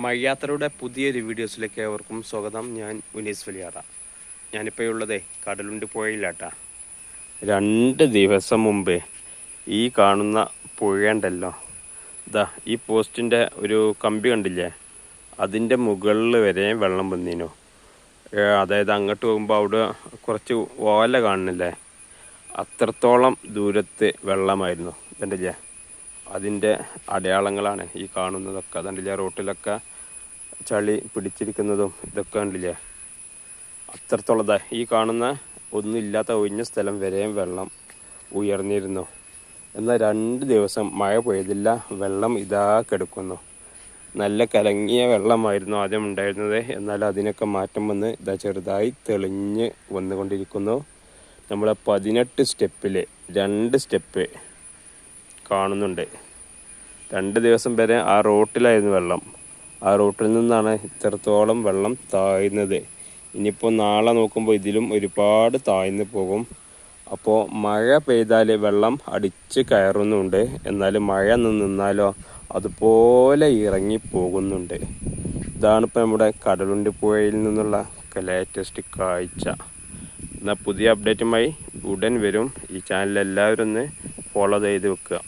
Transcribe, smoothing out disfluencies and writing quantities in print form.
മഴയാത്രയുടെ പുതിയൊരു വീഡിയോസിലേക്ക് ഏവർക്കും സ്വാഗതം. ഞാൻ ഉനീസ് വലിയാറ. ഞാനിപ്പോൾ ഉള്ളതേ കടലുണ്ടി പുഴയിലാട്ടാ. 2 ദിവസം മുമ്പ് ഈ കാണുന്ന പുഴയുണ്ടല്ലോ, ഇതാ ഈ പോസ്റ്റിൻ്റെ ഒരു കമ്പി കണ്ടില്ലേ, അതിൻ്റെ മുകളിൽ വരെ വെള്ളം വന്നിനു. അതായത് അങ്ങോട്ട് പോകുമ്പോൾ അവിടെ കുറച്ച് ഓല കാണുന്നില്ലേ, അത്രത്തോളം ദൂരത്ത് വെള്ളമായിരുന്നു. ഇതുണ്ടല്ലേ, അതിൻ്റെ അടയാളങ്ങളാണ് ഈ കാണുന്നതൊക്കെ. അതുണ്ടല്ലേ, റോട്ടിലൊക്കെ ചളി പിടിച്ചിരിക്കുന്നതും ഇതൊക്കെ ഉണ്ടല്ലേ, അത്രത്തോളം. ഈ കാണുന്ന ഒന്നുമില്ലാത്ത ഒഴിഞ്ഞ സ്ഥലം വരെയും വെള്ളം ഉയർന്നിരുന്നു. എന്നാൽ 2 ദിവസം മഴ പെയ്തില്ല, വെള്ളം ഇതാ കിടക്കുന്നു. നല്ല കലങ്ങിയ വെള്ളമായിരുന്നു ആദ്യം ഉണ്ടായിരുന്നത്. എന്നാൽ അതിനൊക്കെ മാറ്റം വന്ന് ഇതാ ചെറുതായി തെളിഞ്ഞ് വന്നുകൊണ്ടിരിക്കുന്നു. നമ്മളെ 18 സ്റ്റെപ്പിൽ 2 സ്റ്റെപ്പ് കാണുന്നുണ്ട്. 2 ദിവസം വരെ ആ റോട്ടിലായിരുന്നു വെള്ളം. ആ റോട്ടിൽ നിന്നാണ് ഇത്രത്തോളം വെള്ളം താഴ്ന്നത്. ഇനിയിപ്പോൾ നാളെ നോക്കുമ്പോൾ ഇതിലും ഒരുപാട് താഴ്ന്നു പോകും. അപ്പോൾ മഴ പെയ്താൽ വെള്ളം അടിച്ച് കയറുന്നുണ്ട്, എന്നാൽ മഴ നിന്നാലോ അതുപോലെ ഇറങ്ങി പോകുന്നുണ്ട്. ഇതാണിപ്പോൾ നമ്മുടെ കടലുണ്ടി പുഴയിൽ നിന്നുള്ള ലേറ്റസ്റ്റ് കാഴ്ച. എന്നാൽ പുതിയ അപ്ഡേറ്റുമായി ഉടൻ വരും. ഈ ചാനൽ എല്ലാവരും ഒന്ന് ഫോളോ ചെയ്ത് വെക്കുക.